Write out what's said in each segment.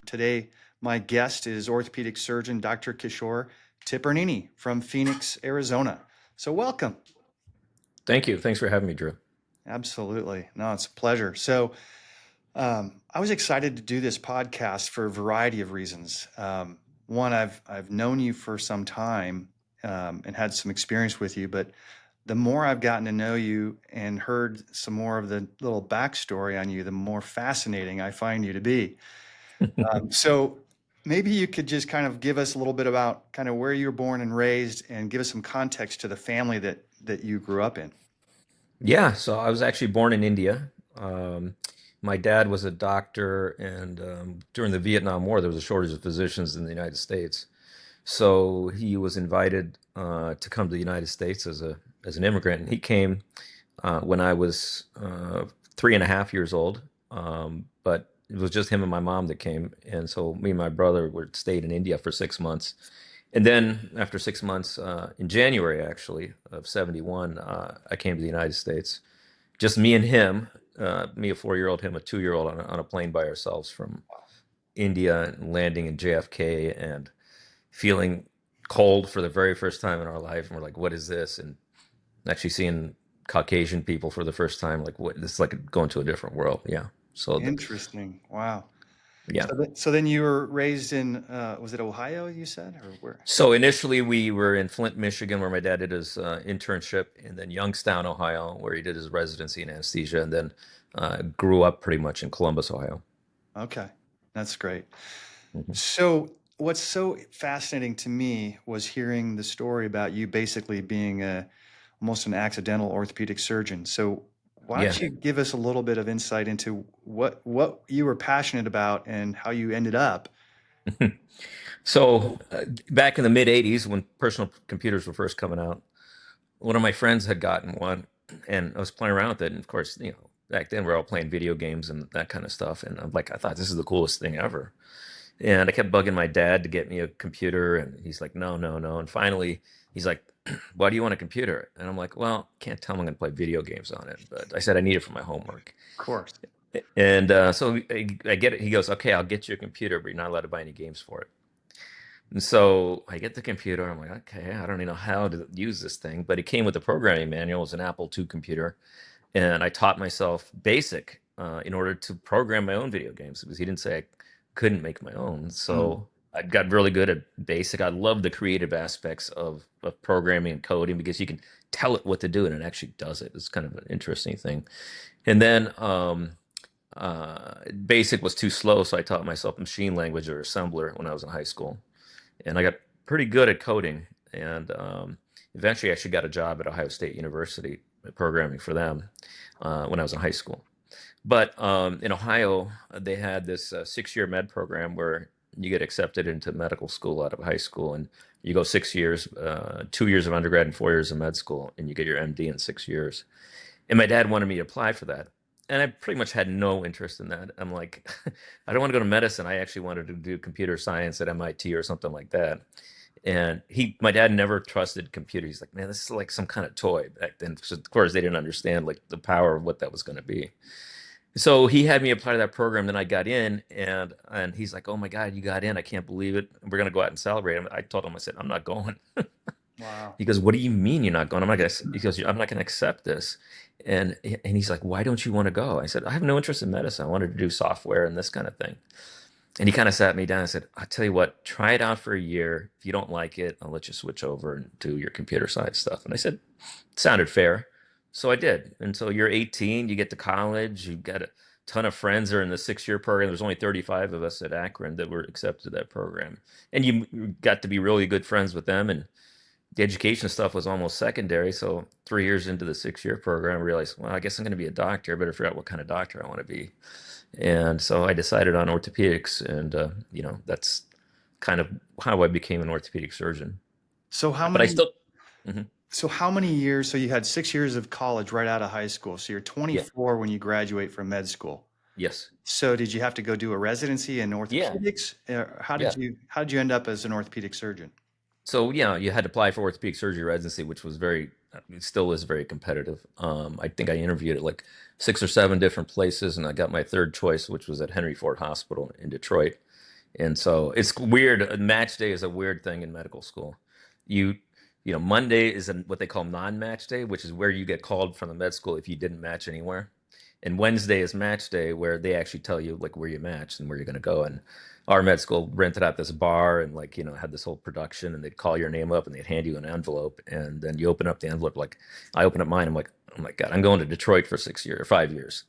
Today, my guest is orthopedic surgeon Dr. Kishore Tipirneni from Phoenix, Arizona. So, welcome. Thank you. Thanks for having me, Drew. Absolutely. No, it's a pleasure. I was excited to do this podcast for a variety of reasons. One, I've known you for some time and had some experience with you, but the more I've gotten to know you and heard some more of the little backstory on you, the more fascinating I find you to be. So maybe you could just kind of give us a little bit about kind of where you were born and raised, and give us some context to the family that you grew up in. Yeah, so I was actually born in India. Um, my dad was a doctor, and during the Vietnam War, there was a shortage of physicians in the United States. So he was invited to come to the United States as an immigrant, and he came when I was 3.5 years old. But it was just him and my mom that came, and so me and my brother were stayed in India for 6 months. And then after 6 months, in January actually of '71, I came to the United States. Just me and him, me a 4-year-old, him a 2-year-old, on a plane by ourselves from India, and landing in JFK and feeling cold for the very first time in our life. And we're like, what is this? And actually seeing Caucasian people for the first time, like, what, this is like going to a different world. Yeah. Interesting. Wow. Yeah. So then you were raised in, was it Ohio, you said, or where? So initially we were in Flint, Michigan, where my dad did his internship, and then Youngstown, Ohio, where he did his residency in anesthesia, and then grew up pretty much in Columbus, Ohio. Okay, that's great. Mhm. So what's so fascinating to me was hearing the story about you basically being almost an accidental orthopedic surgeon. So why Yeah. don't you give us a little bit of insight into what you were passionate about and how you ended up? So back in the mid '80s, when personal computers were first coming out, one of my friends had gotten one, and I was playing around with it. And of course, back then we're all playing video games and that kind of stuff. And I'm like, I thought this is the coolest thing ever. And I kept bugging my dad to get me a computer, and he's like, no, no, no. And finally, he's like, why do you want a computer? And I'm like, well, can't tell him I'm going to play video games on it. But I said I need it for my homework. Of course. And so I get it. He goes, okay, I'll get you a computer, but you're not allowed to buy any games for it. And so I get the computer. I'm like, okay, I don't even know how to use this thing. But it came with a programming manual. It was an Apple II computer. And I taught myself BASIC in order to program my own video games, because he didn't say I couldn't make my own. Mm. So I got really good at BASIC. I love the creative aspects of programming and coding, because you can tell it what to do and it actually does it. It's kind of an interesting thing. And then BASIC was too slow, so I taught myself machine language or assembler when I was in high school. And I got pretty good at coding. And eventually I actually got a job at Ohio State University programming for them when I was in high school. But in Ohio, they had this 6-year med program where you get accepted into medical school out of high school, and you go 6 years, 2 years of undergrad and 4 years of med school, and you get your MD in 6 years. And my dad wanted me to apply for that. And I pretty much had no interest in that. I'm like, I don't want to go to medicine. I actually wanted to do computer science at MIT or something like that. And my dad never trusted computers. He's like, man, this is like some kind of toy back then. So of course, they didn't understand like the power of what that was going to be. So he had me apply to that program. Then I got in, and he's like, "Oh my God, you got in! I can't believe it. We're gonna go out and celebrate." I told him, I said, "I'm not going." Wow. He goes, "What do you mean you're not going?" I'm not gonna. He goes, "I'm not gonna accept this." And he's like, "Why don't you want to go?" I said, "I have no interest in medicine. I wanted to do software and this kind of thing." And he kind of sat me down and said, "I'll tell you what. Try it out for a year. If you don't like it, I'll let you switch over and do your computer science stuff." And I said, "Sounded fair." So I did. And so you're 18, you get to college, you've got a ton of friends that are in the 6-year program. There's only 35 of us at Akron that were accepted to that program. And you got to be really good friends with them. And the education stuff was almost secondary. So 3 years into the 6-year program, I realized, well, I guess I'm going to be a doctor. I better figure out what kind of doctor I want to be. And so I decided on orthopedics. And, that's kind of how I became an orthopedic surgeon. So how But I many still, Mhm. so how many years? So you had 6 years of college right out of high school. So you're Yeah, 24 when you graduate from med school. yes. So did you have to go do a residency in Yeah, orthopedics? How did yeah. you end up as an orthopedic surgeon? So yeah, you had to apply for orthopedic surgery residency, which was it still is very competitive. I think I interviewed at like 6 or 7 different places, and I got my third choice, which was at Henry Ford Hospital in Detroit. And so it's weird. Match day is a weird thing in medical school. You, Monday is what they call non-match day, which is where you get called from the med school if you didn't match anywhere. And Wednesday is match day, where they actually tell you like where you matched and where you're going to go. And our med school rented out this bar and like, had this whole production, and they'd call your name up and they'd hand you an envelope, and then you open up the envelope. Like I open up mine. I'm like, oh my God, I'm going to Detroit for 6 years or 5 years.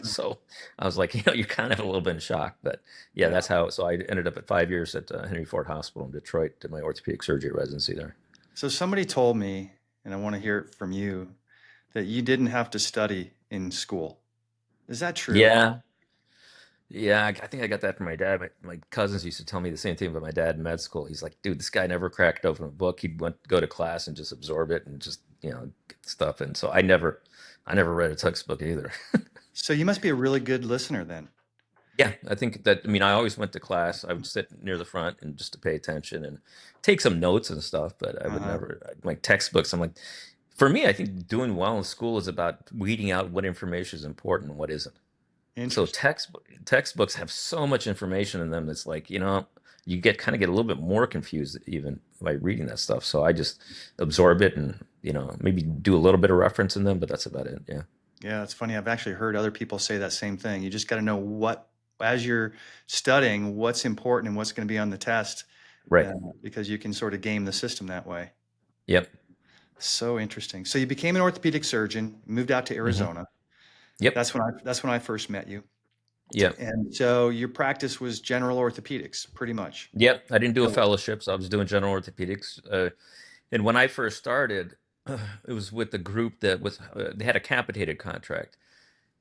So I was like, you're kind of a little bit in shock, but yeah, Yeah. that's how. So I ended up at 5 years at Henry Ford Hospital in Detroit, did my orthopedic surgery residency there. So somebody told me, and I want to hear it from you, that you didn't have to study in school. Is that true? Yeah, yeah, I think I got that from my dad. My cousins used to tell me the same thing about my dad in med school. He's like, dude, this guy never cracked open a book. He'd go to class and just absorb it and just, get stuff. And so I never read a textbook either. So you must be a really good listener then. Yeah, I think that, I mean, I always went to class. I would sit near the front and just to pay attention and take some notes and stuff, but I would Uh-huh. never, like textbooks. I'm like, for me, I think doing well in school is about weeding out what information is important and what isn't. So Interesting. textbooks have so much information in them. That's like, you get a little bit more confused even by reading that stuff. So I just absorb it and, maybe do a little bit of reference in them, but that's about it. Yeah. Yeah, it's funny. I've actually heard other people say that same thing. You just got to know as you're studying, what's important and what's going to be on the test, Right. uh, because you can sort of game the system that way. Yep. So interesting. So you became an orthopedic surgeon, moved out to Hmm. Arizona. Yep. That's when I first met you. Yep. And so your practice was general orthopedics, pretty much. Yep. I didn't do a So, fellowship, so I was doing general orthopedics. And when I first started, it was with the group that was, they had a capitated contract.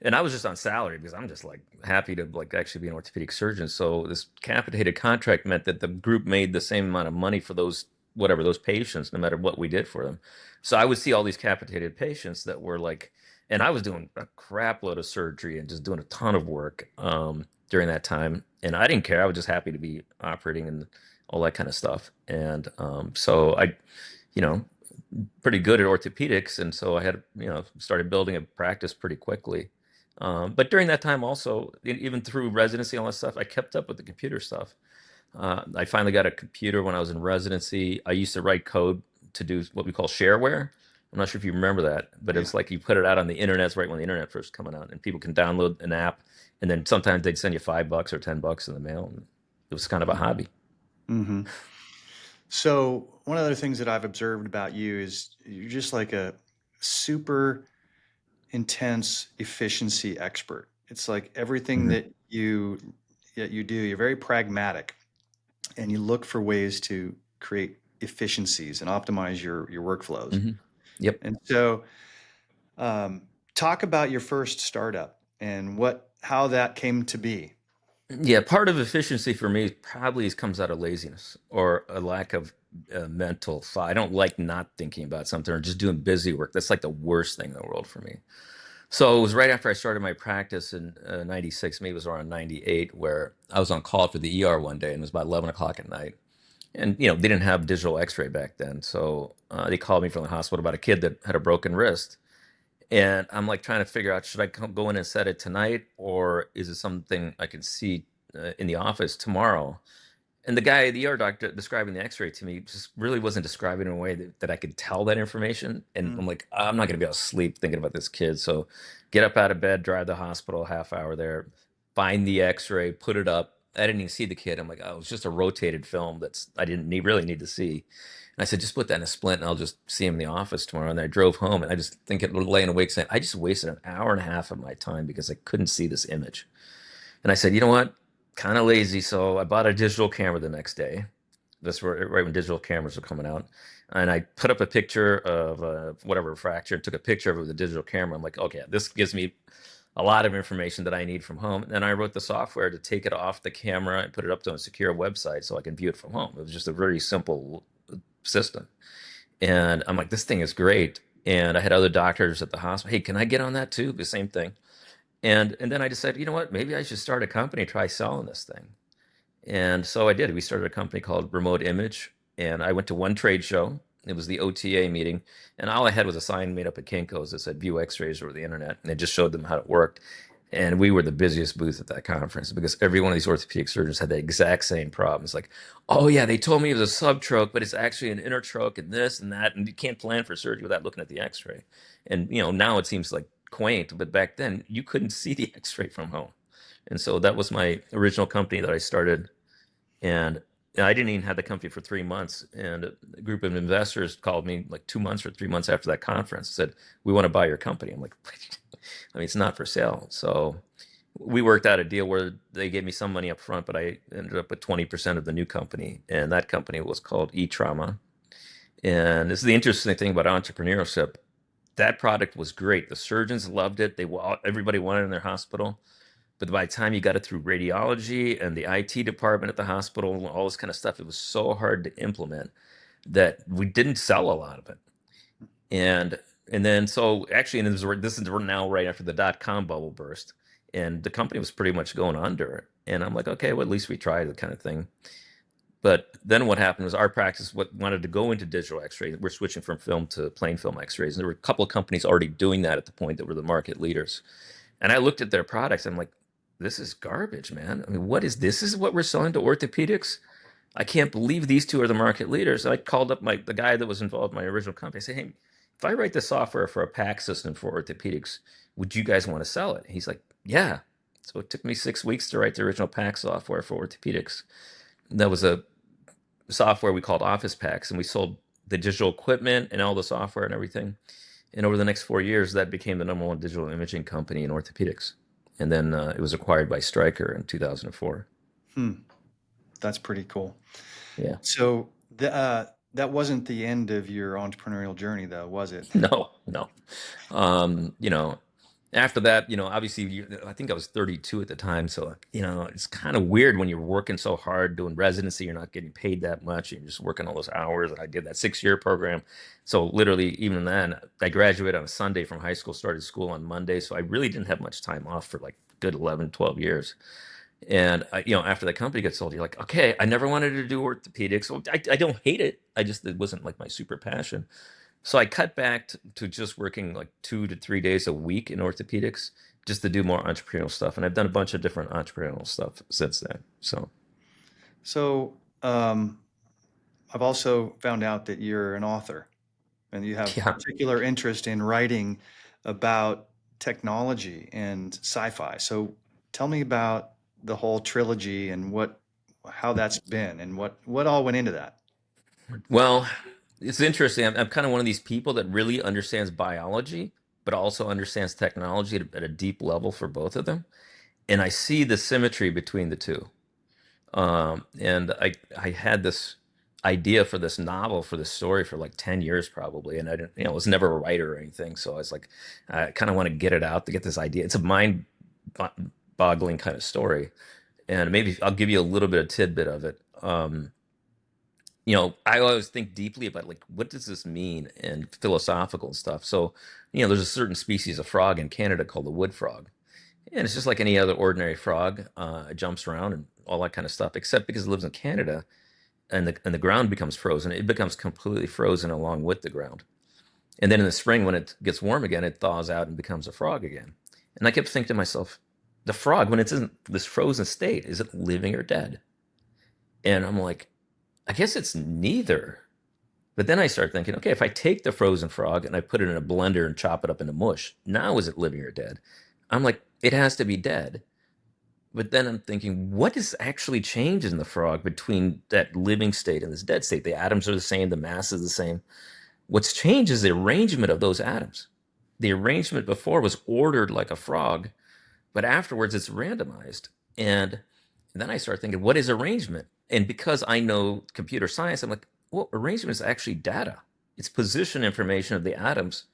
And I was just on salary because I'm just like happy to like actually be an orthopedic surgeon. So this capitated contract meant that the group made the same amount of money for those whatever those patients, no matter what we did for them. So I would see all these capitated patients that were like, and I was doing a crap load of surgery and just doing a ton of work during that time, and I didn't care. I was just happy to be operating and all that kind of stuff. And so I, you know, pretty good at orthopedics, and so I had started building a practice pretty quickly. But during that time, also even through residency and all that stuff, I kept up with the computer stuff. I finally got a computer when I was in residency. I used to write code to do what we call shareware. I'm not sure if you remember that, but yeah. it's like you put it out on the internet right when the internet first coming out, and people can download an app, and then sometimes they'd send you $5 or $10 in the mail. And it was kind of a hobby. Hmm. So one of the things that I've observed about you is you're just like a super intense efficiency expert. It's like everything Hmm. that you do, you're very pragmatic and you look for ways to create efficiencies and optimize your workflows. Hmm. Yep. And so, um, talk about your first startup and how that came to be. Yeah, part of efficiency for me probably comes out of laziness or a lack of mental thought. I don't like not thinking about something or just doing busy work. That's like the worst thing in the world for me. So it was right after I started my practice in 96, maybe it was around 98, where I was on call for the ER one day and it was about 11 o'clock at night. And, they didn't have digital x-ray back then. So they called me from the hospital about a kid that had a broken wrist. And I'm like trying to figure out, should I go in and set it tonight, or is it something I can see in the office tomorrow? And the ER doctor describing the X-ray to me just really wasn't describing it in a way that I could tell that information. And Mm, I'm like, I'm not going to be able to sleep thinking about this kid. So get up out of bed, drive to the hospital, half hour there, find the X-ray, put it up. I didn't even see the kid. I'm like, oh, it's just a rotated film I didn't really need to see. And I said, just put that in a splint and I'll just see him in the office tomorrow. And I drove home and I just think it laying awake saying, I just wasted an hour and a half of my time because I couldn't see this image. And I said, you know what? Kind of lazy. So I bought a digital camera the next day. That's right when digital cameras were coming out. And I put up a picture of whatever fracture, took a picture of it with a digital camera. I'm like, okay, this gives me a lot of information that I need from home. And I wrote the software to take it off the camera and put it up to a secure website so I can view it from home. It was just a very simple system. And I'm like, this thing is great. And I had other doctors at the hospital. Hey, can I get on that too? The same thing. And then I decided, you know what? Maybe I should start a company, try selling this thing. And so I did. We started a company called Remote Image, and I went to one trade show. It was the OTA meeting, and all I had was a sign made up at Kinko's that said "View X-rays over the internet," and it just showed them how it worked. And we were the busiest booth at that conference because every one of these orthopedic surgeons had the exact same problem. It's like, oh yeah, they told me it was a subtroche, but it's actually an intertroche and this and that, and you can't plan for surgery without looking at the X-ray. And now it seems like quaint, but back then you couldn't see the X-ray from home. And so that was my original company that I started, and I didn't even have the company for 3 months. And a group of investors called me like 2 months or 3 months after that conference, said, "We want to buy your company." I'm like, I mean, it's not for sale. So we worked out a deal where they gave me some money up front, but I ended up with 20% of the new company. And that company was called eTrauma. And this is the interesting thing about entrepreneurship. That product was great. The surgeons loved it. Everybody wanted it in their hospital. But by the time you got it through radiology and the IT department at the hospital and all this kind of stuff, it was so hard to implement that we didn't sell a lot of it. And then so actually, and this is now right after the dot-com bubble burst, and the company was pretty much going under. And I'm like, okay, well, at least we tried, the kind of thing. But then what happened was our practice wanted to go into digital X-ray. We're switching from film to plain film X-rays, and there were a couple of companies already doing that at the point that were the market leaders. And I looked at their products. I'm like, this is garbage, man. I mean, what is this? Is what we're selling to orthopedics? I can't believe these two are the market leaders. I called up the guy that was involved in my original company. I said, hey, if I write the software for a PAC system for orthopedics, would you guys want to sell it? He's like, yeah. So it took me 6 weeks to write the original PAC software for orthopedics. That was a software we called Office Packs, and we sold the digital equipment and all the software and everything. And over the next 4 years, that became the number one digital imaging company in orthopedics. And then it was acquired by Stryker in 2004. Hmm. That's pretty cool. Yeah. So that wasn't the end of your entrepreneurial journey, though, was it? No, no. Um, you know, After that, obviously, I think I was 32 at the time. So, it's kind of weird when you're working so hard doing residency, you're not getting paid that much. You're just working all those hours. And I did that 6-year program. So literally, even then, I graduated on a Sunday from high school, started school on Monday. So I really didn't have much time off for like good 11, 12 years. And after the company gets sold, you're like, okay, I never wanted to do orthopedics. So I don't hate it. It wasn't like my super passion. So I cut back to just working like 2 to 3 days a week in orthopedics just to do more entrepreneurial stuff. And I've done a bunch of different entrepreneurial stuff since then. So I've also found out that you're an author and you have Yeah. particular interest in writing about technology and sci-fi. So tell me about the whole trilogy and how that's been and what all went into that. Well, it's interesting. I'm kind of one of these people that really understands biology, but also understands technology at a deep level for both of them. And I see the symmetry between the two. And I had this idea for this novel, for this story for like 10 years probably. And I didn't, was never a writer or anything. So I was like, I kind of want to get it out to get this idea. It's a mind boggling kind of story. And maybe I'll give you a little bit of tidbit of it. I always think deeply about like, what does this mean and philosophical stuff. So, there's a certain species of frog in Canada called the wood frog. And it's just like any other ordinary frog. It jumps around and all that kind of stuff, except because it lives in Canada and the ground becomes frozen. It becomes completely frozen along with the ground. And then in the spring, when it gets warm again, it thaws out and becomes a frog again. And I kept thinking to myself, the frog, when it's in this frozen state, is it living or dead? And I'm like, I guess it's neither. But then I start thinking, okay, if I take the frozen frog and I put it in a blender and chop it up into mush, now is it living or dead? I'm like, it has to be dead. But then I'm thinking, what has actually changed in the frog between that living state and this dead state? The atoms are the same, the mass is the same. What's changed is the arrangement of those atoms. The arrangement before was ordered like a frog, but afterwards it's randomized. And then I start thinking, what is arrangement? And because I know computer science, I'm like, well, arrangement is actually data. It's position information of the atoms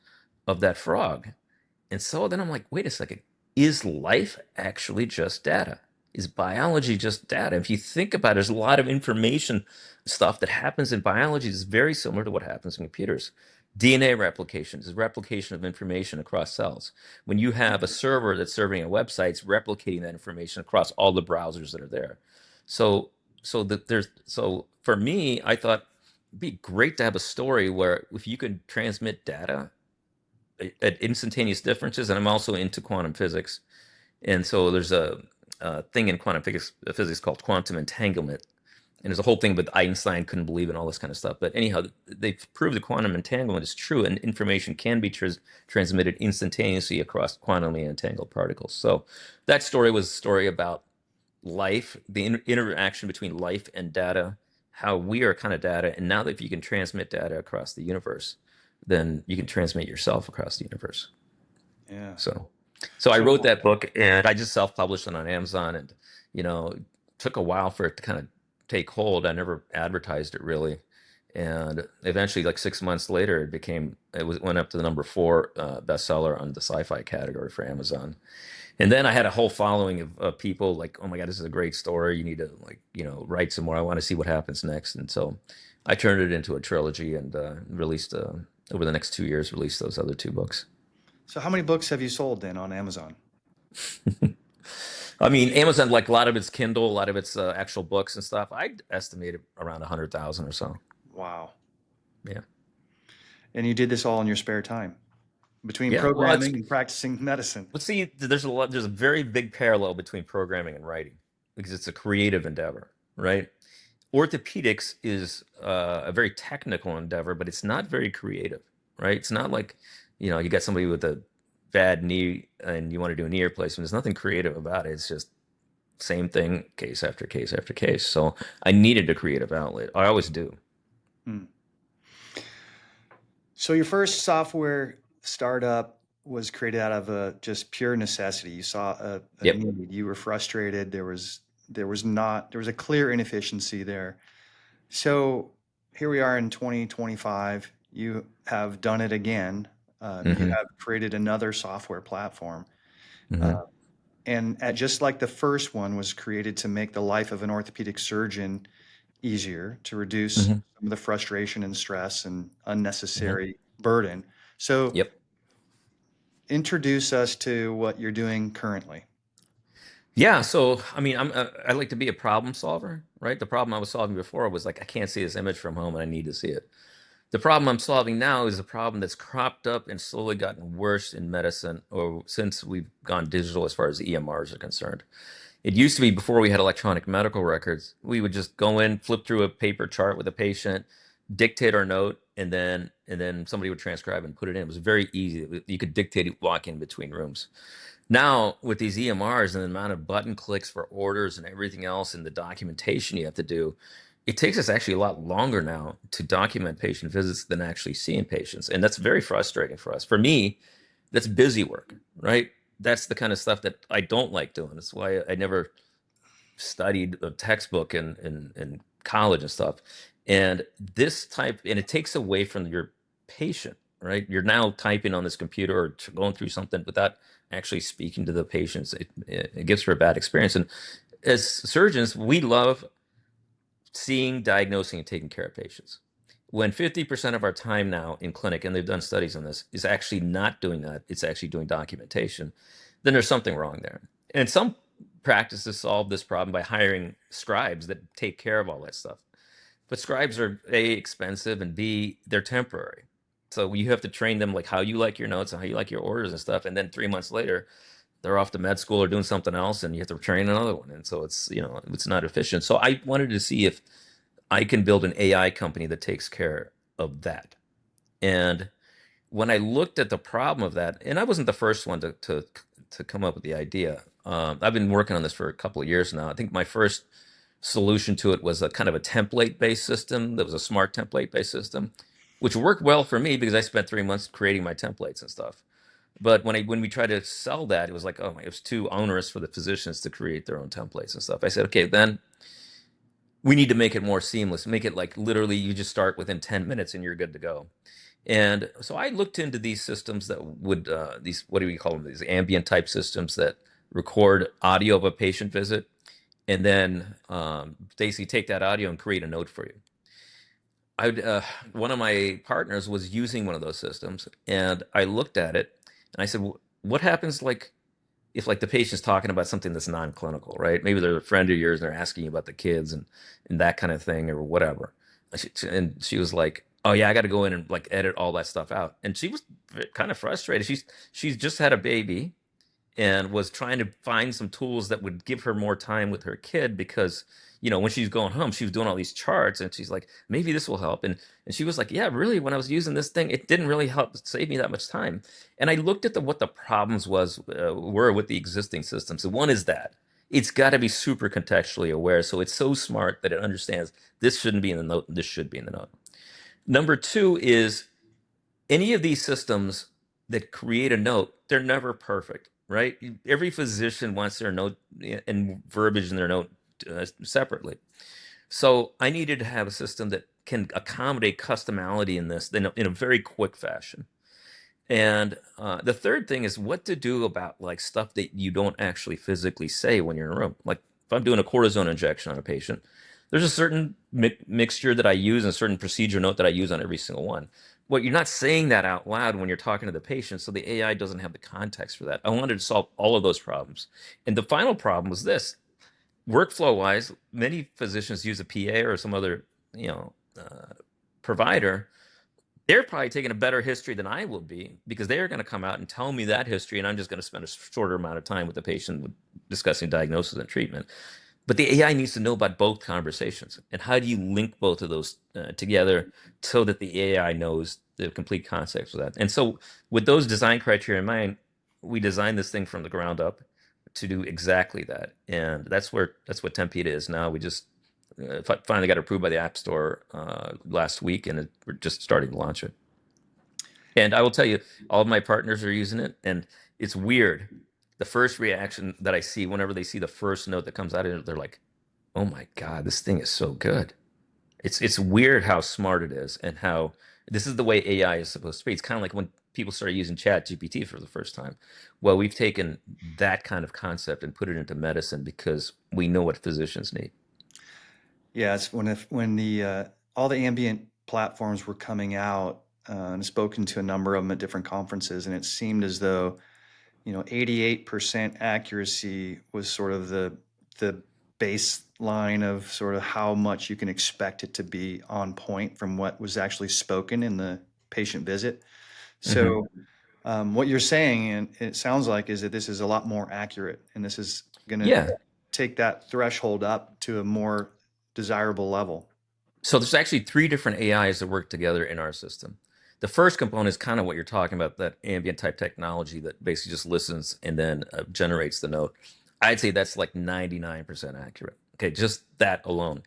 of that frog. And so then I'm like, wait a second, is life actually just data? Is biology just data? If you think about it, there's a lot of information stuff that happens in biology that's very similar to what happens in computers. DNA replication is replication of information across cells. When you have a server that's serving a website, it's replicating that information across all the browsers that are there. So for me, I thought it'd be great to have a story where if you could transmit data at instantaneous differences, and I'm also into quantum physics, And so there's a thing in quantum physics called quantum entanglement. And there's a whole thing with Einstein couldn't believe in all this kind of stuff. But anyhow, they've proved that quantum entanglement is true, and information can be transmitted instantaneously across quantumly entangled particles. So that story was a story about life, the interaction between life and data, how we are kind of data. And now that if you can transmit data across the universe, then you can transmit yourself across the universe. Yeah. So, so I wrote So that book, and I just self-published it on Amazon, and you know, it took a while for it to kind of take hold. I never advertised it really, and eventually, like 6 months later, went up to the number 4 bestseller on the sci-fi category for Amazon. And then I had a whole following of people like, oh my God, this is a great story. You need to like, write some more. I want to see what happens next. And so I turned it into a trilogy and released over the next 2 years, released those other 2 books. so how many books have you sold then on Amazon? I mean, Amazon, like a lot of it's Kindle, a lot of it's actual books and stuff. I estimated around 100,000 or so. Wow. Yeah. And you did this all in your spare time between Yeah. Well, programming and practicing medicine. let's see, there's a very big parallel between programming and writing because it's a creative endeavor, right? Orthopedics is a very technical endeavor, but it's not very creative, right? It's not like, you got somebody with a bad knee and you want to do a knee replacement. There's nothing creative about it. It's just same thing, case after case after case. So I needed a creative outlet. I always do. Hmm. So your first software startup was created out of a just pure necessity. You saw a Yep. need. You were frustrated. There was a clear inefficiency there. So here we are in 2025. You have done it again. You Hmm. have created another software platform. Hmm. Uh, and just like the first one was created to make the life of an orthopedic surgeon easier, to reduce Hmm. some of the frustration and stress and Hmm. unnecessary burden. So Yep. introduce us to what you're doing currently. Yeah. So, I mean, I like to be a problem solver, right? The problem I was solving before was like, I can't see this image from home and I need to see it. The problem I'm solving now is a problem that's cropped up and slowly gotten worse in medicine or since we've gone digital as far as EMRs are concerned. It used to be before we had electronic medical records, we would just go in, flip through a paper chart with a patient, dictate our note, and then somebody would transcribe and put it in. It was very easy. You could dictate it, walk in between rooms. Now, with these EMRs and the amount of button clicks for orders and everything else and the documentation you have to do, it takes us actually a lot longer now to document patient visits than actually seeing patients. And that's very frustrating for us. For me, that's busy work, right? That's the kind of stuff that I don't like doing. That's why I never studied a textbook in college and stuff. And and it takes away from your patient, right? You're now typing on this computer or going through something without actually speaking to the patients. It gives her a bad experience. And as surgeons, we love seeing, diagnosing, and taking care of patients. When 50% of our time now in clinic, and they've done studies on this, is actually not doing that, it's actually doing documentation, then there's something wrong there. And some practices solve this problem by hiring scribes that take care of all that stuff. But scribes are A, expensive, and B, they're temporary. So you have to train them like how you like your notes and how you like your orders and stuff. And then 3 months later, they're off to med school or doing something else, and you have to train another one. And so it's not efficient. So I wanted to see if I can build an AI company that takes care of that. And when I looked at the problem of that, and I wasn't the first one to come up with the idea. I've been working on this for a couple of years now. I think my first solution to it was a kind of a template-based system that was a smart template-based system, which worked well for me because I spent 3 months creating my templates and stuff. But when we tried to sell that, it was like, oh my, it was too onerous for the physicians to create their own templates and stuff. I said, okay, then we need to make it more seamless, make it like literally you just start within 10 minutes and you're good to go. And so I looked into these systems that would, these, what do we call them? These ambient type systems that record audio of a patient visit and then basically take that audio and create a note for you. One of my partners was using one of those systems and I looked at it and I said, what happens like if like the patient's talking about something that's non-clinical, right? Maybe they're a friend of yours and they're asking you about the kids and that kind of thing or whatever. And she was like, "Oh yeah, I got to go in and like edit all that stuff out." And she was kind of frustrated. She's just had a baby and was trying to find some tools that would give her more time with her kid because, when she's going home, she was doing all these charts and she's like, maybe this will help. And she was like, yeah, really, when I was using this thing, it didn't really help save me that much time. And I looked at what the problems were with the existing systems. So one is that it's got to be super contextually aware. So it's so smart that it understands this shouldn't be in the note, this should be in the note. Number two is any of these systems that create a note, they're never perfect, right? Every physician wants their note and verbiage in their note separately. So I needed to have a system that can accommodate customality in this in a very quick fashion. And the third thing is what to do about like stuff that you don't actually physically say when you're in a room. Like if I'm doing a cortisone injection on a patient, there's a certain mixture that I use and a certain procedure note that I use on every single one. Well, you're not saying that out loud when you're talking to the patient, so the AI doesn't have the context for that. I wanted to solve all of those problems. And the final problem was this: workflow wise, many physicians use a PA or some other, provider. They're probably taking a better history than I will be because they're going to come out and tell me that history, and I'm just going to spend a shorter amount of time with the patient discussing diagnosis and treatment. But the AI needs to know about both conversations. And how do you link both of those together so that the AI knows the complete context of that? And so, with those design criteria in mind, we designed this thing from the ground up to do exactly that. And that's what Tempida is now. We just finally got approved by the App Store last week, and we're just starting to launch it. And I will tell you, all of my partners are using it, and it's weird. The first reaction that I see whenever they see the first note that comes out of it, they're like, "Oh my God, this thing is so good." It's weird how smart it is, and how this is the way AI is supposed to be. It's kind of like when people started using Chat GPT for the first time. Well, we've taken that kind of concept and put it into medicine because we know what physicians need. Yeah, it's when the all the ambient platforms were coming out, and spoken to a number of them at different conferences, and it seemed as though 88% accuracy was sort of the baseline of sort of how much you can expect it to be on point from what was actually spoken in the patient visit. Hmm. So what you're saying, and it sounds like, is that this is a lot more accurate, and this is going to Yeah. take that threshold up to a more desirable level. So there's actually three different AIs that work together in our system. The first component is kind of what you're talking about, that ambient type technology that basically just listens and then generates the note. I'd say that's like 99% accurate. Okay, just that alone.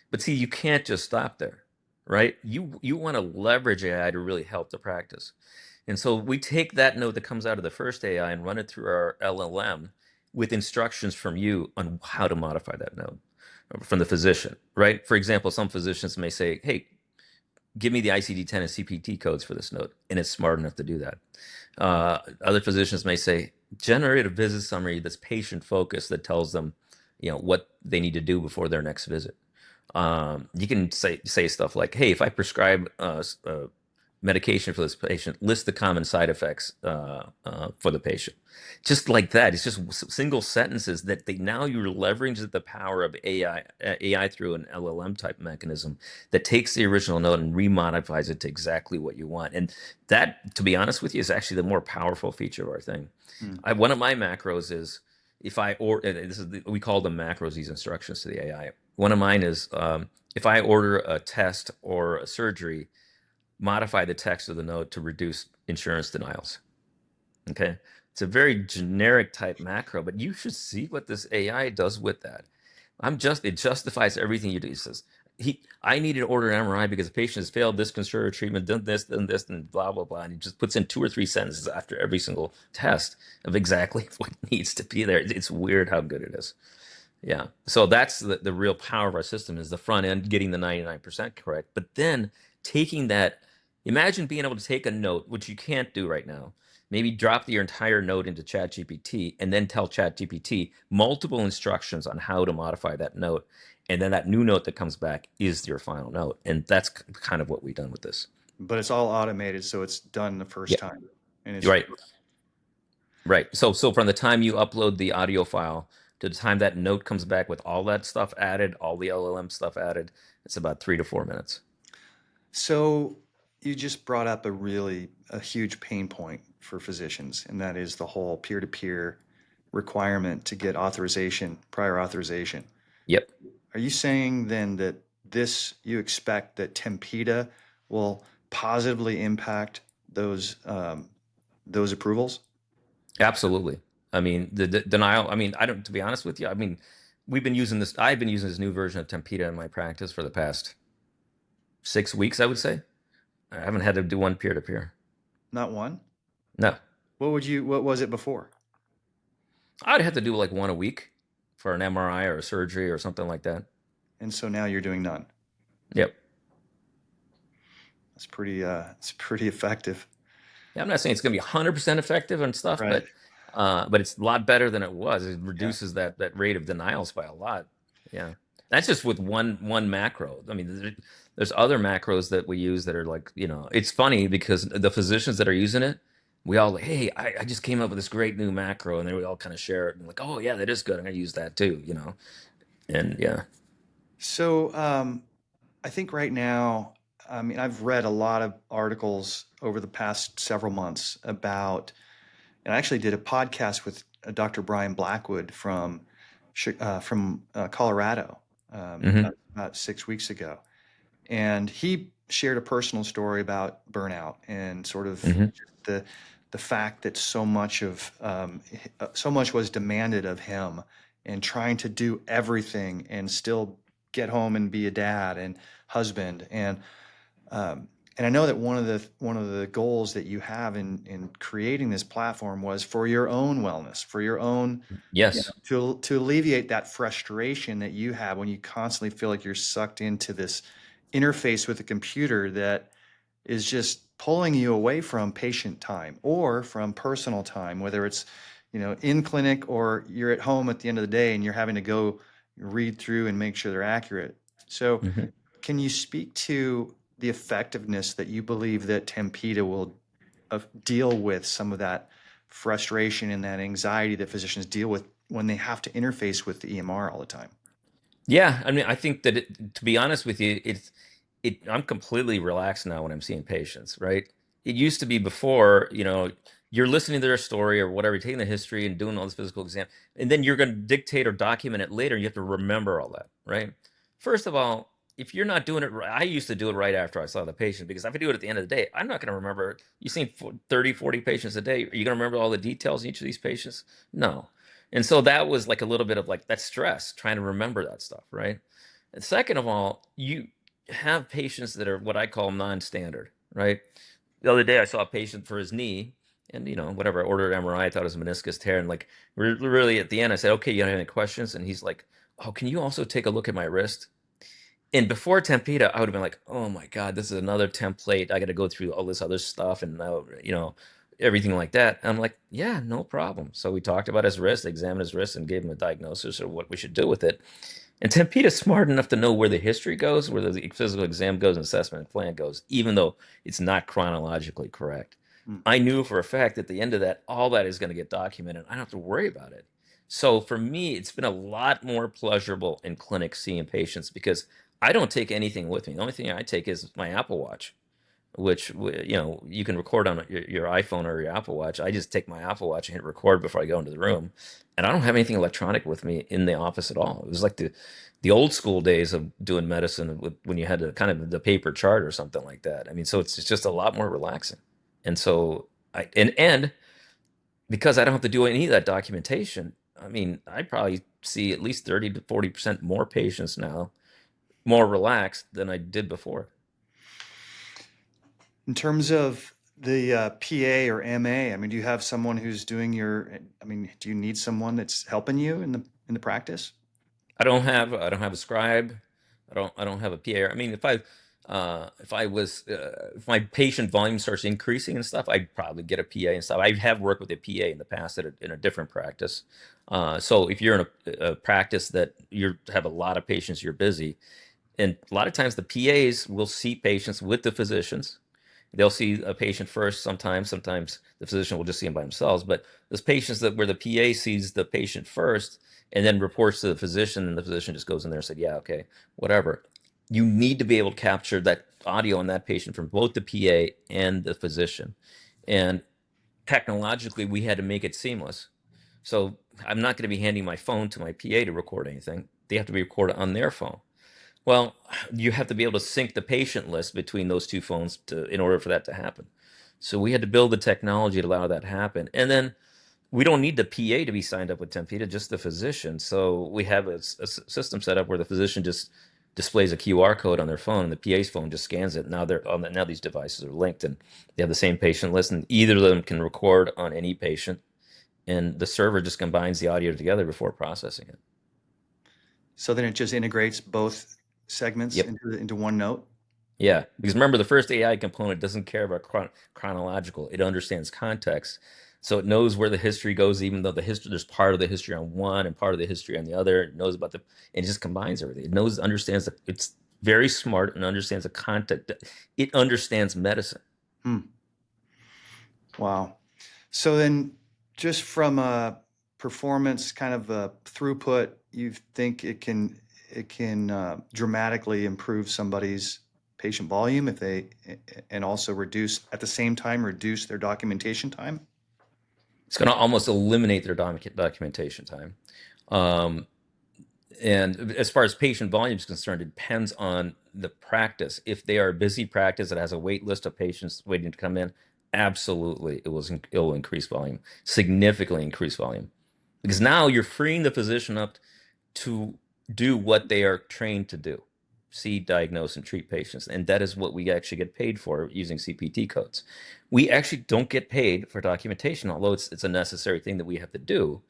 But see, you can't just stop there, right? You want to leverage AI to really help the practice. And so we take that note that comes out of the first AI and run it through our LLM with instructions from you on how to modify that note from the physician, right? For example, some physicians may say, hey, give me the ICD-10 and CPT codes for this note, and it's smart enough to do that. Other physicians may say, generate a visit summary that's patient focused that tells them, what they need to do before their next visit. You can say stuff like, hey, if I prescribe medication for this patient, list the common side effects for the patient. Just like that. It's just single sentences that now you're leveraging the power of AI through an LLM type mechanism that takes the original note and remodifies it to exactly what you want. And that, to be honest with you, is actually the more powerful feature of our thing. Hmm. One of my macros is if I or this is we call them macros, these instructions to the AI. One of mine is if I order a test or a surgery, modify the text of the note to reduce insurance denials. Okay. It's a very generic type macro, but you should see what this AI does with that. It justifies everything you do. It says, I needed to order an MRI because the patient has failed this conservative treatment, done this, and blah, blah, blah. And he just puts in 2 or 3 sentences after every single test of exactly what needs to be there. It's weird how good it is. Yeah. So that's the real power of our system is the front end getting the 99% correct. But then taking that, imagine being able to take a note, which you can't do right now. Maybe drop your entire note into ChatGPT and then tell ChatGPT multiple instructions on how to modify that note. And then that new note that comes back is your final note. And that's kind of what we've done with this. But it's all automated, so it's done the first Yeah. time, and it's Right. Right. So from the time you upload the audio file to the time that note comes back with all that stuff added, all the LLM stuff added, it's about 3 to 4 minutes. so. You just brought up a huge pain point for physicians, and that is the whole peer-to-peer. requirement to get authorization, prior authorization. Yep. Are you saying then that you expect that Tempida will positively impact those approvals? Absolutely. I mean, the denial. I mean, I don't. To be honest with you, I mean, we've been using this. I've been using this new version of Tempida in my practice for the past 6 weeks. I would say I haven't had to do one peer to peer. Not one? No, What was it before? I'd have to do like one a week for an MRI or a surgery or something like that. And so now you're doing none. Yep. It's pretty effective. Yeah, I'm not saying it's going to be 100% effective and stuff, Right. but it's a lot better than it was. It Yeah. reduces that rate of denials by a lot. Yeah, that's just with one macro. I mean, there's other macros that we use that are like, it's funny because the physicians that are using it, we all like, hey, I just came up with this great new macro, and then we all kind of share it and like, oh yeah, that is good. I'm gonna use that too. And yeah. So, I think right now, I mean, I've read a lot of articles over the past several months about, and I actually did a podcast with Dr. Brian Blackwood from Colorado Hmm. about 6 weeks ago, and he shared a personal story about burnout and sort of Hmm. the the fact that so much was demanded of him, and trying to do everything and still get home and be a dad and husband. Um, and I know that one of the goals that you have in creating this platform was for your own wellness, for your own, Yes. to alleviate that frustration that you have when you constantly feel like you're sucked into this interface with a computer that is just pulling you away from patient time or from personal time, whether it's, in clinic or you're at home at the end of the day and you're having to go read through and make sure they're accurate. So, Hmm. can you speak to the effectiveness that you believe that Tempida will deal with some of that frustration and that anxiety that physicians deal with when they have to interface with the EMR all the time? Yeah, I mean, I think that to be honest with you, I'm completely relaxed now when I'm seeing patients, right? It used to be before, you're listening to their story or whatever, you're taking the history and doing all this physical exam, and then you're going to dictate or document it later. And you have to remember all that, right? First of all, if you're not doing it right, I used to do it right after I saw the patient because if I do it at the end of the day, I'm not going to remember. You've seen 30, 40 patients a day. Are you going to remember all the details in each of these patients? No. And so that was like a little bit of like that stress trying to remember that stuff, right? And second of all, you have patients that are what I call non-standard, right? The other day I saw a patient for his knee, and whatever, I ordered MRI, I thought it was a meniscus tear, and like really at the end I said, okay, you don't have any questions? And he's like, oh, can you also take a look at my wrist? And before Tempida, I would have been like, oh my God, this is another template. I got to go through all this other stuff and now, everything like that. And I'm like, yeah, no problem. So we talked about his wrist, examined his wrist, and gave him a diagnosis or what we should do with it. And Tempida's smart enough to know where the history goes, where the physical exam goes, and assessment plan goes, even though it's not chronologically correct. Mm. I knew for a fact at the end of that, all that is going to get documented. I don't have to worry about it. So for me, it's been a lot more pleasurable in clinic seeing patients because I don't take anything with me. The only thing I take is my Apple Watch, which you can record on your iPhone or your Apple Watch. I just take my Apple Watch and hit record before I go into the room, and I don't have anything electronic with me in the office at all. It was like the old school days of doing medicine when you had to kind of the paper chart or something like that. I mean, so it's just a lot more relaxing, and so and because I don't have to do any of that documentation. I mean, I probably see at least 30 to 40% more patients now, more relaxed than I did before. In terms of the PA or MA, I mean, do you have someone who's doing I mean, do you need someone that's helping you in the practice? I don't have a scribe. I don't have a PA. I mean, if my patient volume starts increasing and stuff, I'd probably get a PA and stuff. I have worked with a PA in the past in a different practice. So if you're in a practice that you have a lot of patients, you're busy, and a lot of times the PAs will see patients with the physicians. They'll see a patient first sometimes. Sometimes the physician will just see him by themselves. But there's patients where the PA sees the patient first and then reports to the physician, and the physician just goes in there and said, yeah, okay, whatever. You need to be able to capture that audio on that patient from both the PA and the physician. And technologically, we had to make it seamless. So I'm not going to be handing my phone to my PA to record anything. They have to be recorded on their phone. Well, you have to be able to sync the patient list between those two phones in order for that to happen. So we had to build the technology to allow that to happen. And then we don't need the PA to be signed up with Tempida, just the physician. So we have a system set up where the physician just displays a QR code on their phone, and the PA's phone just scans it. Now now these devices are linked, and they have the same patient list, and either of them can record on any patient, and the server just combines the audio together before processing it. So then it just integrates both segments Yep. into one note. Yeah, because remember, the first AI component doesn't care about chronological. It understands context, so it knows where the history goes, even though there's part of the history on one and part of the history on the other. It knows about and it just combines everything. It understands that it's very smart and understands the context. It understands medicine. Hmm. Wow. So then, just from a performance kind of a throughput, you think it can dramatically improve somebody's patient volume if they and also reduce at the same time reduce their documentation time? It's going to almost eliminate their documentation time. And as far as patient volume is concerned, it depends on the practice. If they are a busy practice that has a wait list of patients waiting to come in, absolutely, it will increase volume, significantly increase volume, because now you're freeing the physician up to do what they are trained to do: see, diagnose, and treat patients. And that is what we actually get paid for using CPT codes. We actually don't get paid for documentation, although it's a necessary thing that we have to do.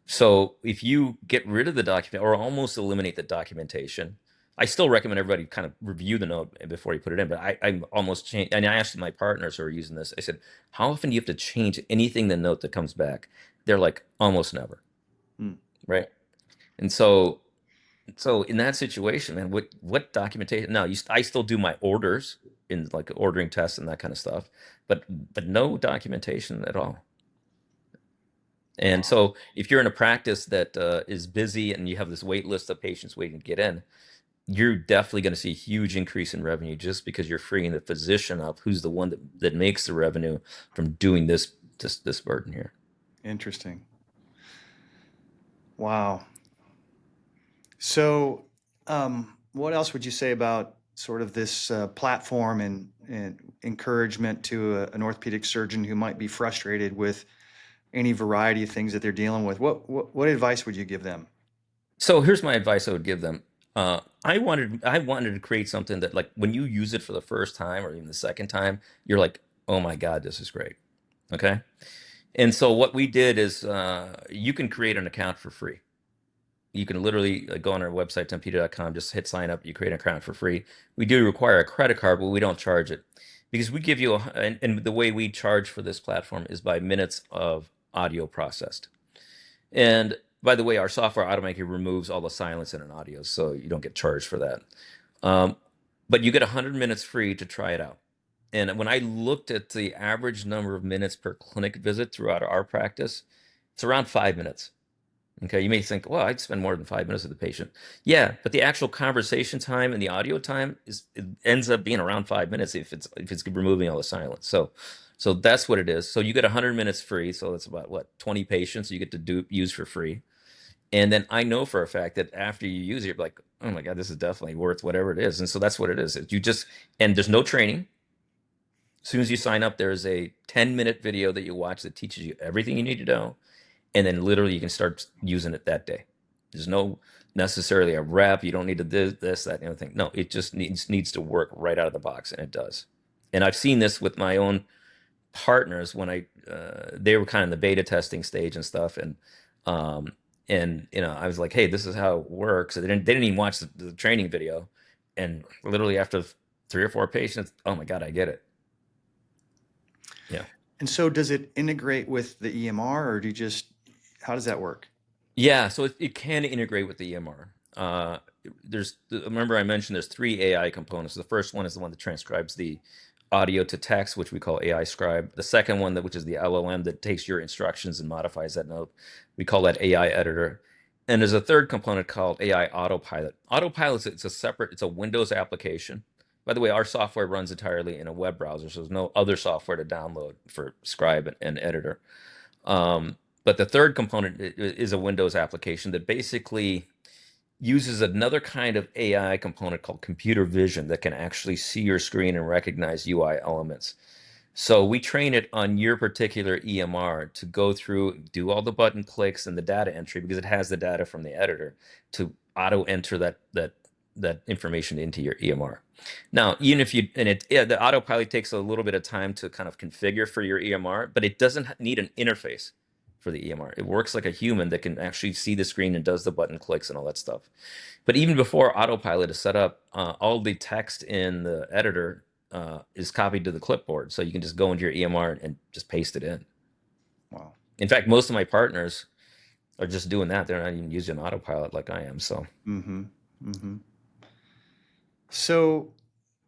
So if you get rid of the document or almost eliminate the documentation, I still recommend everybody kind of review the note before you put it in. But I almost changed, and I asked my partners who are using this, I said, how often do you have to change anything in the note that comes back? They're like, almost never. Hmm. Right. And so in that situation, man, what documentation? Now, I still do my orders in like ordering tests and that kind of stuff, but no documentation at all. And Wow. so if you're in a practice that is busy and you have this wait list of patients waiting to get in, you're definitely going to see a huge increase in revenue just because you're freeing the physician up, who's the one that makes the revenue, from doing this burden here. Interesting. Wow. So, what else would you say about sort of this platform and encouragement to an orthopedic surgeon who might be frustrated with any variety of things that they're dealing with? What advice would you give them? So here's my advice I would give them. I wanted to create something that, like, when you use it for the first time or even the second time, you're like, oh my God, this is great. Okay. And so what we did is you can create an account for free. You can literally go on our website, tempida.com, just hit sign up. You create an account for free. We do require a credit card, but we don't charge it because we give you and the way we charge for this platform is by minutes of audio processed. And by the way, our software automatically removes all the silence in an audio, so you don't get charged for that. Um, but you get 100 minutes free to try it out. And when I looked at the average number of minutes per clinic visit throughout our practice, it's around 5 minutes. Okay, you may think, well, I'd spend more than 5 minutes with the patient. Yeah, but the actual conversation time and the audio time it ends up being around 5 minutes if it's removing all the silence. So that's what it is. So you get 100 minutes free. So that's about what, 20 patients you get to use for free. And then I know for a fact that after you use it, you're like, oh my God, this is definitely worth whatever it is. And so that's what it is. And there's no training. As soon as you sign up, there's a 10-minute video that you watch that teaches you everything you need to know. And then literally you can start using it that day. There's no necessarily a rep. You don't need to this, that, and other thing. No, it just needs to work right out of the box, and it does. And I've seen this with my own partners when they were kind of in the beta testing stage and stuff, um, and I was like, hey, this is how it works. They didn't even watch the training video, and literally after 3 or 4 patients, oh my God, I get it. Yeah. And so, does it integrate with the EMR, or how does that work? Yeah, so it can integrate with the EMR. Remember I mentioned there's 3 AI components. The first one is the one that transcribes the audio to text, which we call AI scribe. The second one, which is the LLM that takes your instructions and modifies that note, we call that AI editor. And there's a third component called AI autopilot. Autopilot, it's a Windows application. By the way, our software runs entirely in a web browser, so there's no other software to download for scribe and editor. But the third component is a Windows application that basically uses another kind of AI component called computer vision that can actually see your screen and recognize UI elements. So we train it on your particular EMR to go through, do all the button clicks and the data entry because it has the data from the editor to auto enter that information into your EMR. Now, even if you and it yeah, the autopilot takes a little bit of time to kind of configure for your EMR, but it doesn't need an interface for the EMR. It works like a human that can actually see the screen and does the button clicks and all that stuff. But even before autopilot is set up, all the text in the editor is copied to the clipboard. So you can just go into your EMR and just paste it in. Wow. In fact, most of my partners are just doing that. They're not even using autopilot like I am. So, Mm-hmm. Mm-hmm. So,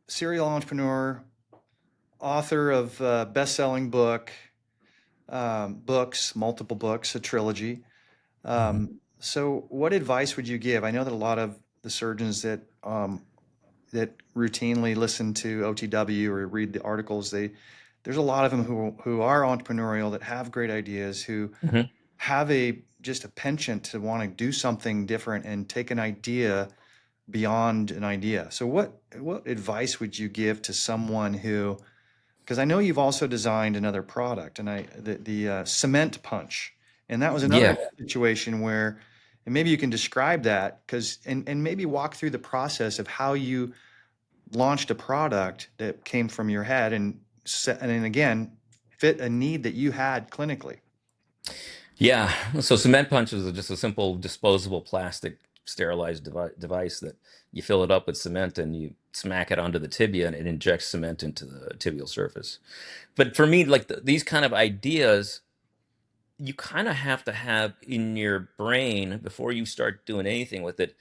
serial entrepreneur, author of best-selling books, multiple books, a trilogy. mhm. So, what advice would you give? I know that a lot of the surgeons that routinely listen to OTW or read the articles, there's a lot of them who are entrepreneurial that have great ideas, who Mhm. have just a penchant to want to do something different and take an idea beyond an idea. So what advice would you give to someone who, because I know you've also designed another product, and the cement punch, and that was another Yeah. situation where, and maybe you can describe that, because and maybe walk through the process of how you launched a product that came from your head and and then again fit a need that you had clinically. Yeah. So cement punches are just a simple disposable plastic sterilized device that you fill it up with cement and you smack it onto the tibia and it injects cement into the tibial surface. But for me, like these kind of ideas, you kind of have to have in your brain before you start doing anything with it,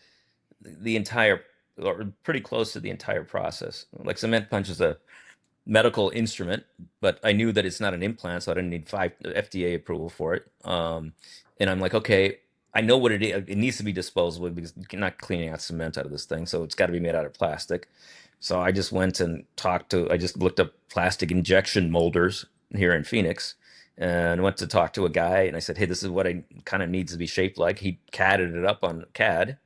the entire or pretty close to the entire process. Like cement punch is a medical instrument, but I knew that it's not an implant, so I didn't need five FDA approval for it. And I'm like, okay, I know what it is. It needs to be disposable because you're not cleaning out cement out of this thing, so it's got to be made out of plastic. So I just went and I just looked up plastic injection molders here in Phoenix and went to talk to a guy. And I said, hey, this is what I kind of needs to be shaped like. He CAD'd it up on CAD.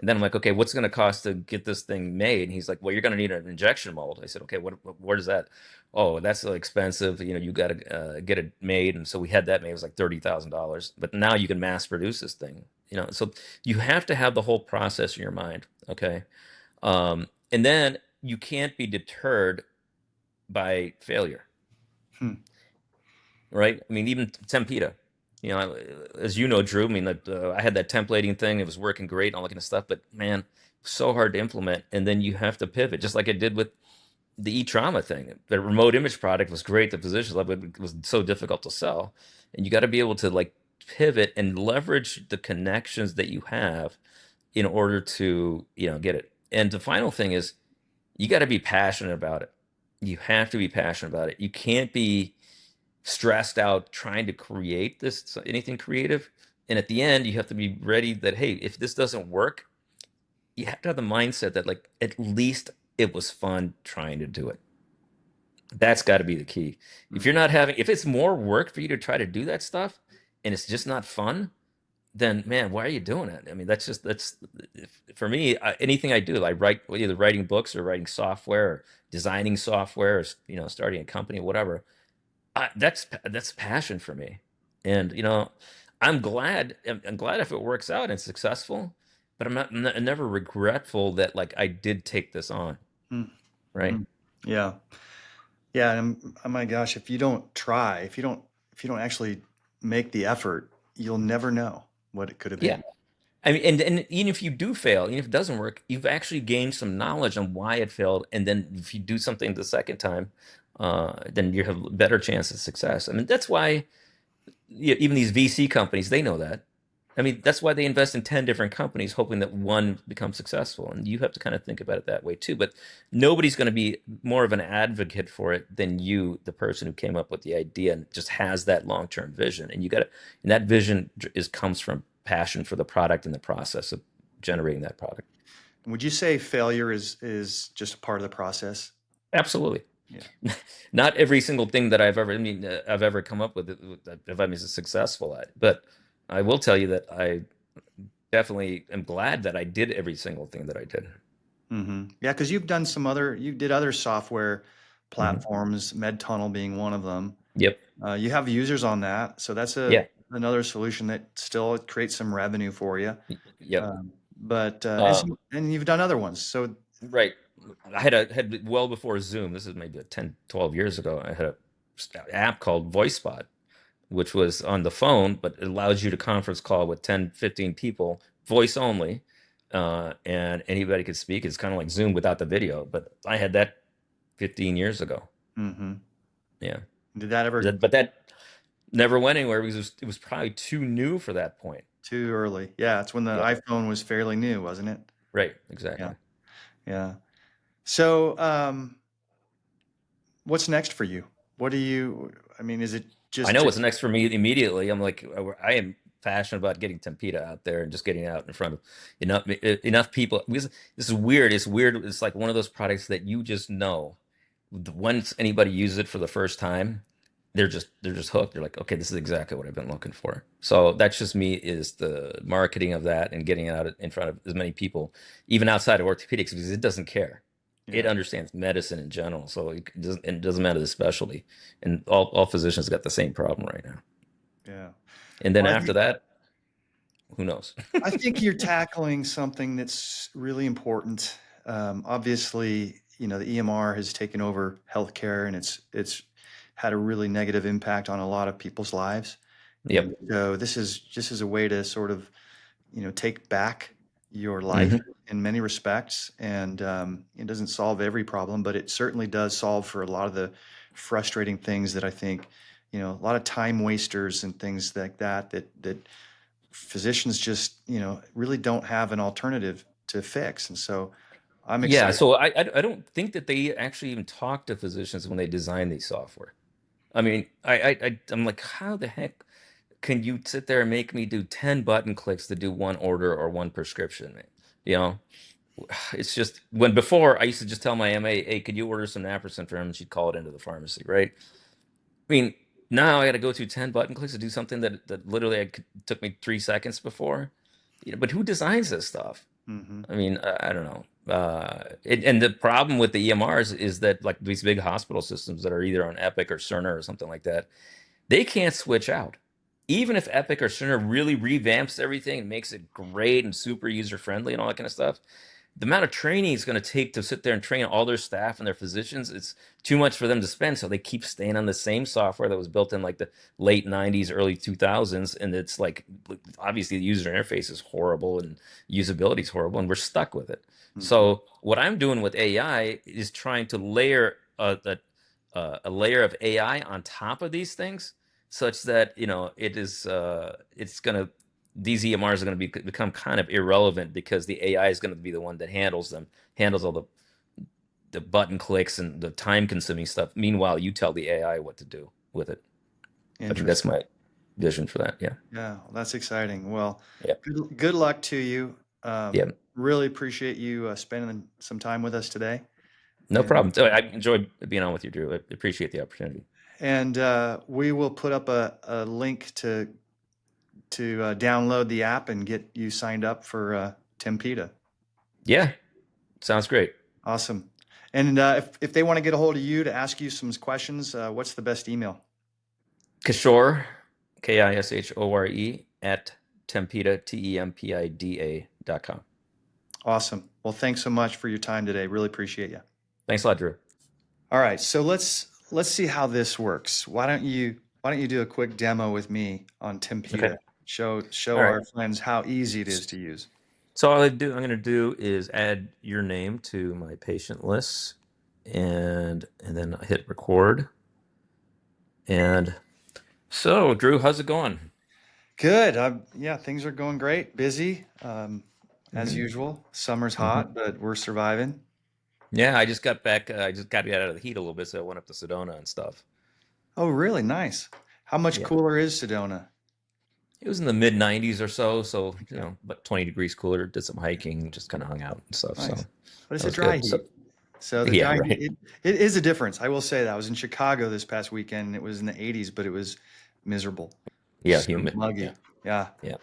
And then I'm like, okay, what's it going to cost to get this thing made? And he's like, well, you're going to need an injection mold. I said, okay, where is that? Oh, that's so expensive. You got to get it made. And so we had that made. It was like $30,000. But now you can mass produce this thing. So you have to have the whole process in your mind. Okay. And then you can't be deterred by failure, Hmm. right? I mean, even Tempida, as you know, Drew, I mean, I had that templating thing. It was working great and all that kind of stuff, but man, so hard to implement. And then you have to pivot, just like I did with the e-trauma thing. The remote image product was great. The physicians loved it. It was so difficult to sell. And you got to be able to like pivot and leverage the connections that you have in order to, get it. And the final thing is you got to be passionate about it. You have to be passionate about it. You can't be stressed out trying to create anything creative. And at the end, you have to be ready that, hey, if this doesn't work, you have to have the mindset that like at least it was fun trying to do it. That's got to be the key. If it's more work for you to try to do that stuff and it's just not fun, then man, why are you doing it? I mean, that's for me. Anything I do, I write either writing books or writing software, or designing software, or starting a company, whatever. That's passion for me, and I'm glad if it works out and successful, but I'm never regretful that like I did take this on, Hmm. right? Hmm. Yeah. Yeah. And oh my gosh, if you don't try, if you don't actually make the effort, you'll never know what it could have Yeah. been. I mean, and even if you do fail, even if it doesn't work, you've actually gained some knowledge on why it failed, and then if you do something the second time, then you have a better chance of success. I mean, that's why even these VC companies, they know that. I mean, that's why they invest in 10 different companies, hoping that one becomes successful. And you have to kind of think about it that way too. But nobody's going to be more of an advocate for it than you, the person who came up with the idea and just has that long-term vision. And and that vision comes from passion for the product and the process of generating that product. Would you say failure is just a part of the process? Absolutely. Yeah. Not every single thing that I've ever come up with, if I'm successful at. But I will tell you that I definitely am glad that I did every single thing that I did. Yeah, because you did other software Hmm. platforms, MedTunnel being one of them. Yep. You have users on that, so that's Yeah. another solution that still creates some revenue for you. Yep. But Uh, and you've done other ones. So right. Had well before Zoom. This is maybe 10, 12 years ago. I had a app called VoiceBot, which was on the phone, but it allows you to conference call with 10, 15 people, voice only, and anybody could speak. It's kind of like Zoom without the video, but I had that 15 years ago. hmm Yeah. did that ever But that never went anywhere because it was probably too new for that point. too early? Yeah, it's when the Yep. iPhone was fairly new, wasn't it? Right. Yeah, Exactly. yeah. So, what's next for you? What do you, I mean, is it I just know to, what's next for me immediately. I'm like, I am passionate about getting Tempida out there and just getting it out in front of enough people. Because this is weird. It's weird. It's like one of those products that you just know once anybody uses it for the first time, they're just hooked. They're like, okay, this is exactly what I've been looking for. So that's just me is the marketing of that and getting it out in front of as many people, even outside of orthopedics, because it doesn't care. It yeah, understands medicine in general, so it doesn't matter the specialty. And all physicians got the same problem right now. yeah. And then Well, after that, who knows? I think you're tackling something that's really important. Obviously, the EMR has taken over healthcare, and it's had a really negative impact on a lot of people's lives. And Yep. so this is a way to sort of, take back your life Hmm. in many respects. And it doesn't solve every problem, but it certainly does solve for a lot of the frustrating things that I think, a lot of time wasters and things like that physicians just, really don't have an alternative to fix. And so I'm Yeah. excited. So I don't think that they actually even talk to physicians when they design these software. I mean, I'm like, how the heck can you sit there and make me do 10 button clicks to do one order or one prescription? You know, it's just when before I used to just tell my MA, hey, could you order some naproxen for him? And she'd call it into the pharmacy, right? I mean, now I got to go through 10 button clicks to do something that literally took me 3 seconds before. But who designs this stuff? Hmm I mean, I don't know. And the problem with the EMRs is that like these big hospital systems that are either on Epic or Cerner or something like that, they can't switch out. Even if Epic or Cerner really revamps everything and makes it great and super user friendly and all that kind of stuff, the amount of training it's going to take to sit there and train all their staff and their physicians, it's too much for them to spend. So they keep staying on the same software that was built in like the late 90s, early 2000s. And it's like, obviously, the user interface is horrible and usability is horrible, and we're stuck with it. hmm So what I'm doing with AI is trying to layer a layer of AI on top of these things such that, it's going to these EMRs are going to become kind of irrelevant because the AI is going to be the one that handles them, handles all the button clicks and the time consuming stuff. Meanwhile, you tell the AI what to do with it. I think that's Interesting. my vision for that. Yeah. Yeah, well, that's exciting. Well, Yeah. good luck to you. Yeah. Really appreciate you spending some time with us today. No And problem. So I enjoyed being on with you, Drew. I appreciate the opportunity. we will put up a link to download the app and get you signed up for Tempida. Yeah. Sounds great. Awesome. And if they want to get a hold of you to ask you some questions, what's the best email? Kishore, Kishore at Tempida, Tempida.com. Awesome. Well, thanks so much for your time today. Really appreciate you. Thanks a lot, Drew. All right, so let's see how this works. Why don't you do a quick demo with me on Okay. Tempida? Show All right. our friends how easy it is to use. So I'm going to do is add your name to my patient list, and then hit record. And so, Drew, how's it going? Good. Yeah, things are going great. Busy, as Hmm. usual. Summer's Hmm. hot, but we're surviving. Yeah, I just got back. I just got to get out of the heat a little bit, so I went up to Sedona and stuff. Oh, really? Nice. How much Yeah, cooler is Sedona? it was in the mid 90s or so, so Okay, about 20 degrees cooler. Did some hiking, just kind of hung out and stuff. So nice. But it's that a was dry good. So heat. So the Yeah, guy, right. it is a difference. I will say that. I was in Chicago this past weekend. It was in the 80s, but it was miserable. Yeah, So humid. Yeah, muggy. Yeah. yeah.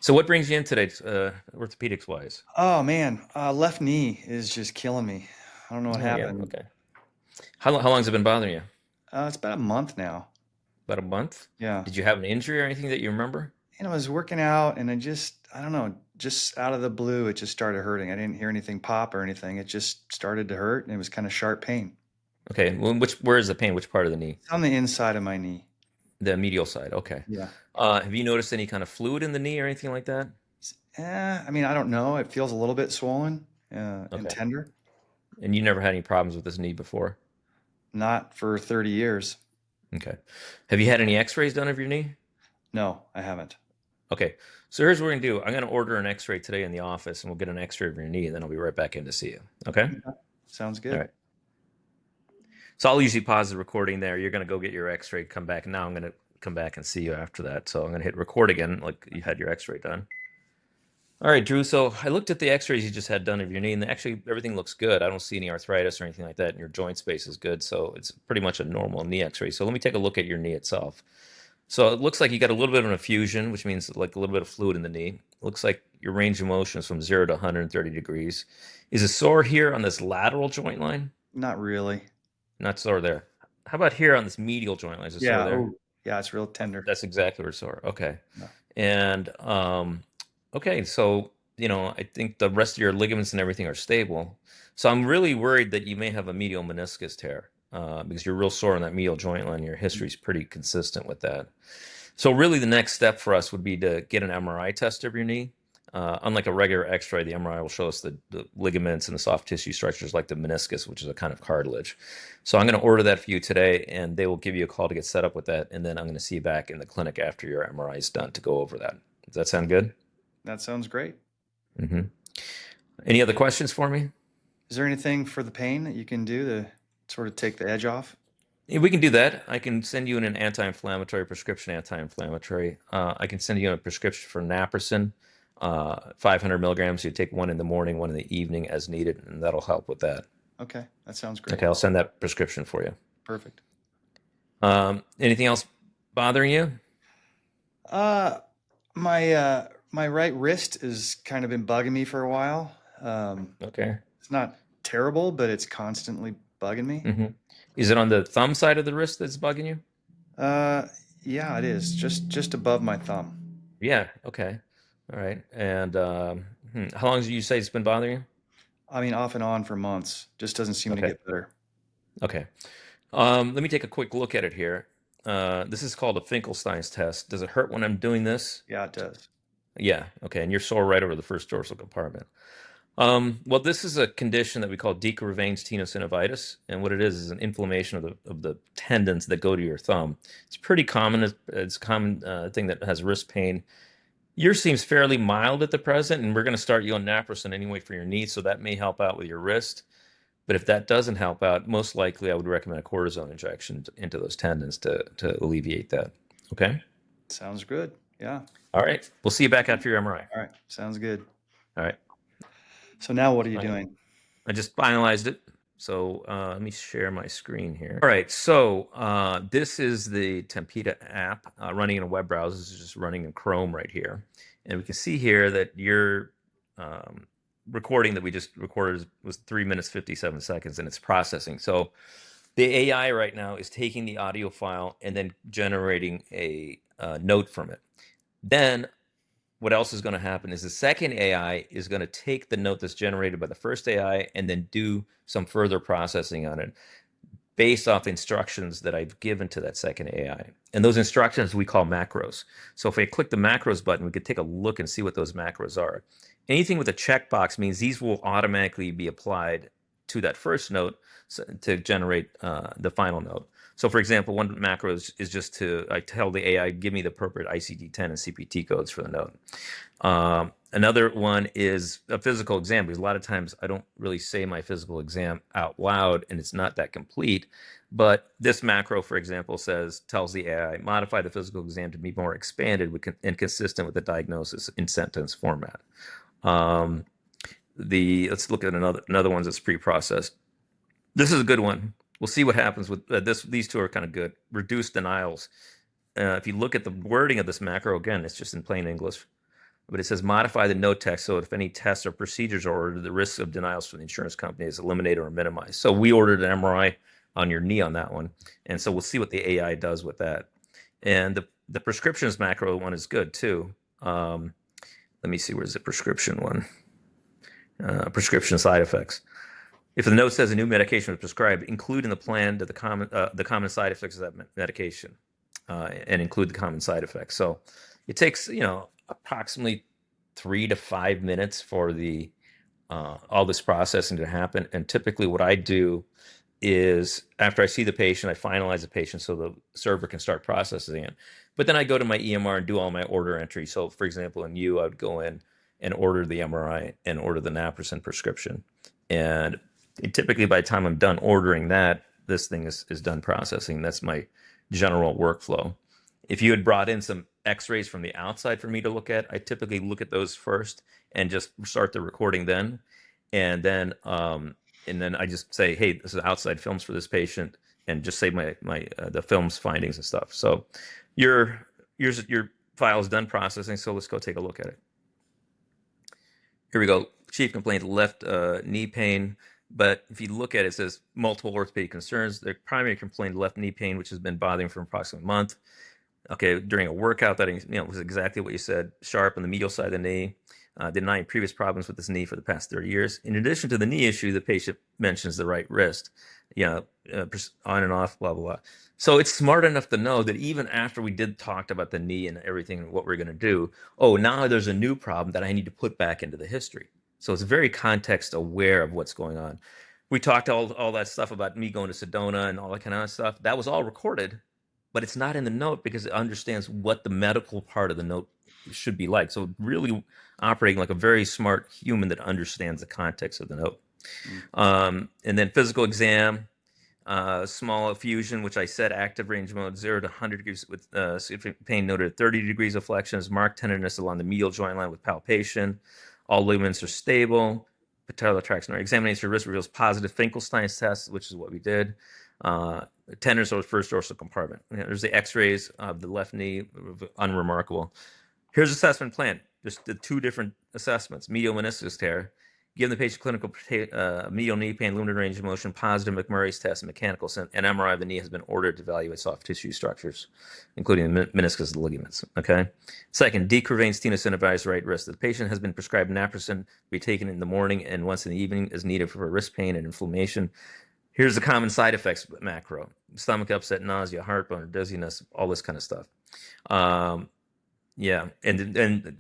So what brings you in today, orthopedics wise? Oh man, left knee is just killing me. I don't know what Oh yeah, happened. okay. How long has it been bothering you? It's about a month now. About a month? Yeah. Did you have an injury or anything that you remember? I was working out and I don't know, just out of the blue, it just started hurting. I didn't hear anything pop or anything. It just started to hurt and it was kind of sharp pain. Okay. Well, where is the pain? Which part of the knee? It's on the inside of my knee. The medial side. Okay. Yeah. Have you noticed any kind of fluid in the knee or anything like that? I mean, I don't know. It feels a little bit swollen and Okay. tender. And you never had any problems with this knee before? Not for 30 years. Okay. Have you had any x-rays done of your knee? No, I haven't. Okay. So here's what we're gonna do. I'm gonna order an x-ray today in the office and we'll get an x-ray of your knee and then I'll be right back in to see you. Okay? Okay. Sounds All good. right. So I'll usually pause the recording there. You're gonna go get your x-ray, come back. Now I'm gonna come back and see you after that. So I'm gonna hit record again, like you had your x-ray done. All right, Drew. So I looked at the x-rays you just had done of your knee, and actually everything looks good. I don't see any arthritis or anything like that, and your joint space is good. So it's pretty much a normal knee x-ray. So let me take a look at your knee itself. So it looks like you got a little bit of an effusion, which means like a little bit of fluid in the knee. It looks like your range of motion is from 0 to 130 degrees. Is it sore here on this lateral joint line? Not really. Not sore there. How about here on this medial joint line? Is it sore Yeah. there? Oh, yeah. It's real tender. That's exactly where it's sore. Okay. Yeah. And okay, so I think the rest of your ligaments and everything are stable. So I'm really worried that you may have a medial meniscus tear because you're real sore on that medial joint line. Your history is pretty consistent with that. So really, the next step for us would be to get an MRI test of your knee. Unlike a regular X-ray, the MRI will show us the ligaments and the soft tissue structures like the meniscus, which is a kind of cartilage. So I'm going to order that for you today, and they will give you a call to get set up with that. And then I'm going to see you back in the clinic after your MRI is done to go over that. Does that sound good? That sounds great. Mm-hmm. Any other questions for me? Is there anything for the pain that you can do to sort of take the edge off? Yeah, we can do that. I can send you an anti-inflammatory prescription, anti-inflammatory. I can send you a prescription for naproxen, 500 milligrams. You take one in the morning, one in the evening as needed, and that'll help with that. Okay. That sounds great. Okay, I'll send that prescription for you. Perfect. Anything else bothering you? Uh, my right wrist has kind of been bugging me for a while. Okay. It's not terrible, but it's constantly bugging me. hmm Is it on the thumb side of the wrist that's bugging you? Uh, yeah, it is just above my thumb. Yeah. Okay. All right. And how long do you say it's been bothering you? I mean, off and on for months. Just doesn't seem to Okay. get better. Okay. Let me take a quick look at it here. This is called a Finkelstein's test. Does it hurt when I'm doing this? Yeah, it does. Yeah. Okay. And you're sore right over the first dorsal compartment. Well, this is a condition that we call decurvainous tenosynovitis, and what it is an inflammation of the tendons that go to your thumb. It's pretty common. It's a common thing that has wrist pain. Yours seems fairly mild at the present, and we're going to start you on naproxen anyway for your knee, so that may help out with your wrist. But if that doesn't help out, most likely I would recommend a cortisone injection into those tendons to alleviate that. Okay? Sounds good. Yeah. All right. We'll see you back after your MRI. All right. Sounds good. All right. So now what are you All right. doing? I just finalized it. So let me share my screen here. All right. So this is the Tempida app running in a web browser. This is just running in Chrome right here. And we can see here that your recording that we just recorded was 3 minutes, 57 seconds, and it's processing. So the AI right now is taking the audio file and then generating a note from it. Then what else is going to happen is the second AI is going to take the note that's generated by the first AI and then do some further processing on it based off instructions that I've given to that second AI. And those instructions we call macros. So if I click the macros button, we could take a look and see what those macros are. Anything with a checkbox means these will automatically be applied to that first note to generate the final note. So for example, one macro is just I tell the AI, give me the appropriate ICD-10 and CPT codes for the note. Another one is a physical exam, because a lot of times I don't really say my physical exam out loud and it's not that complete. But this macro, for example, tells the AI, modify the physical exam to be more expanded and consistent with the diagnosis in sentence format. Let's look at another one that's pre-processed. This is a good one. We'll see what happens with this. These two are kind of good. Reduce denials. If you look at the wording of this macro, again, it's just in plain English, but it says modify the note text so if any tests or procedures are ordered, the risk of denials from the insurance company is eliminated or minimized. So we ordered an MRI on your knee on that one, and so we'll see what the AI does with that. And the prescriptions macro one is good too. Let me see, where's the prescription one? Prescription side effects. If the note says a new medication was prescribed, include in the plan the common side effects of that medication, and include the common side effects. So it takes approximately 3 to 5 minutes for the all this processing to happen. And typically, what I do is after I see the patient, I finalize the patient so the server can start processing it. But then I go to my EMR and do all my order entry. So, for example, in I would go in and order the MRI and order the naproxen prescription. And typically, by the time I'm done ordering that, this thing is done processing. That's my general workflow. If you had brought in some x-rays from the outside for me to look at, I typically look at those first and just start the recording then. And then I just say, hey, this is outside films for this patient, and just say my the film's findings and stuff. So your file is done processing, so let's go take a look at it. Here we go. Chief complaint, left knee pain. But if you look at it, it says multiple orthopedic concerns. The primary complaint, left knee pain, which has been bothering for approximately a month. Okay, during a workout, that was exactly what you said. Sharp on the medial side of the knee. Denying previous problems with his knee for the past 30 years. In addition to the knee issue, the patient mentions the right wrist. On and off, blah, blah, blah. So it's smart enough to know that even after we did talked about the knee and everything and what we're going to do, now there's a new problem that I need to put back into the history. So it's very context aware of what's going on. We talked all that stuff about me going to Sedona and all that kind of stuff. That was all recorded, but it's not in the note because it understands what the medical part of the note should be like. So really operating like a very smart human that understands the context of the note. And then physical exam, small effusion, which I said active range mode 0 to 100 degrees with significant pain noted at 30 degrees of flexion, marked tenderness along the medial joint line with palpation. All ligaments are stable. Patellar traction. Examination of wrist reveals positive Finkelstein's test, which is what we did. Tenderness of the first dorsal compartment. There's the x-rays of the left knee, unremarkable. Here's assessment plan. Just the two different assessments. Medial meniscus tear. Given the patient clinical medial knee pain, limited range of motion, positive McMurray's test, and mechanical an MRI of the knee has been ordered to evaluate soft tissue structures, including the meniscus and ligaments. Okay. Second, decurvain stenosynovitis right wrist. The patient has been prescribed naproxen to be taken in the morning and once in the evening as needed for wrist pain and inflammation. Here's the common side effects macro: stomach upset, nausea, heartburn, dizziness, all this kind of stuff. Yeah, and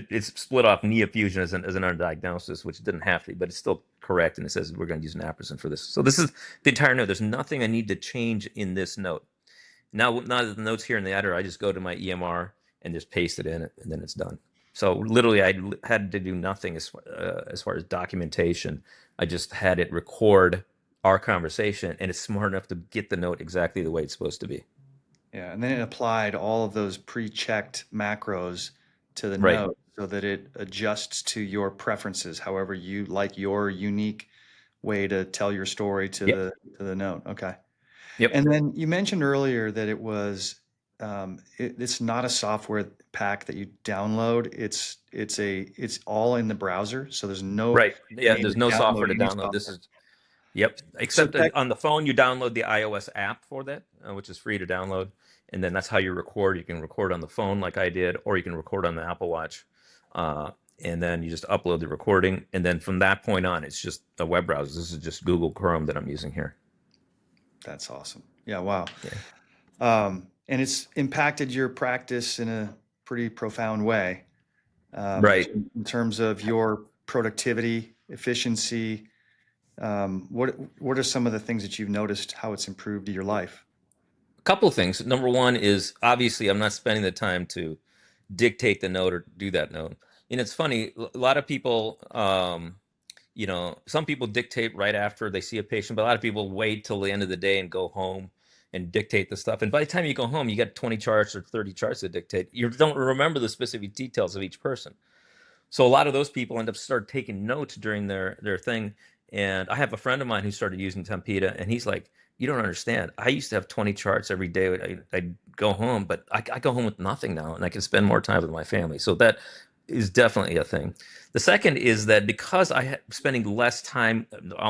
it's split off knee effusion as an undiagnosis, which didn't have to be, but it's still correct, and it says we're going to use naproxen for this. So this is the entire note. There's nothing I need to change in this note. Now that the note's here in the editor, I just go to my EMR and just paste it in, and then it's done. So literally, I had to do nothing as far as documentation. I just had it record our conversation, and it's smart enough to get the note exactly the way it's supposed to be. Yeah, and then it applied all of those pre-checked macros to the Right. note so that it adjusts to your preferences, however you like your unique way to tell your story to Yep. the note. Okay. Yep. And then you mentioned earlier that it was it's not a software pack that you download. It's all in the browser, so there's no Right. you Yeah. need There's to no download software to any download. This software. is Yep. So Except tech, on the phone, you download the iOS app for that, which is free to download, and then that's how you record. You can record on the phone like I did, or you can record on the Apple Watch, uh, and then you just upload the recording, and then from that point on, it's just a web browser. This is just Google Chrome that I'm using here. that's awesome. Yeah, wow. Yeah. And it's impacted your practice in a pretty profound way, Right. in terms of your productivity, efficiency. What are some of the things that you've noticed how it's improved your life? A couple of things. Number one is obviously I'm not spending the time to dictate the note or do that note. And it's funny, a lot of people, some people dictate right after they see a patient, but a lot of people wait till the end of the day and go home and dictate the stuff. And by the time you go home, you got 20 charts or 30 charts to dictate. You don't remember the specific details of each person. So a lot of those people end up start taking notes during their thing. And I have a friend of mine who started using Tempida, and he's like, "You don't understand. I used to have 20 charts every day. I'd go home, but I go home with nothing now, and I can spend more time with my family." So that is definitely a thing. The second is that because I'm spending less time,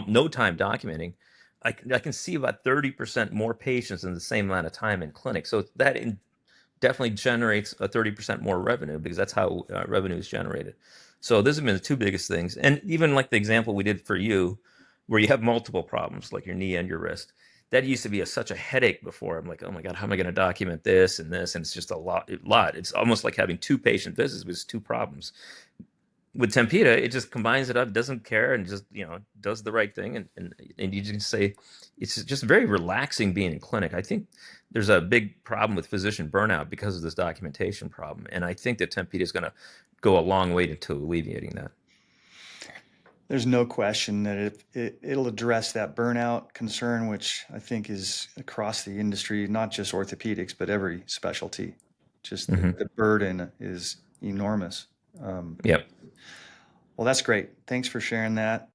no time documenting, I can see about 30% more patients in the same amount of time in clinic. So that definitely generates a 30% more revenue because that's how revenue is generated. So those have been the two biggest things. And even like the example we did for you, where you have multiple problems like your knee and your wrist, that used to be such a headache before. I'm like, oh my God, how am I going to document this and this? And it's just a lot. It's almost like having two patient visits with two problems. With Tempida, it just combines it up, doesn't care, and just does the right thing, and you just say it's just very relaxing being in clinic. I think there's a big problem with physician burnout because of this documentation problem, and I think that Tempida is going to go a long way to alleviating that. There's no question that it'll address that burnout concern, which I think is across the industry, not just orthopedics, but every specialty. Just Hmm. the burden is enormous. Um, Yep. well, that's great. Thanks for sharing that.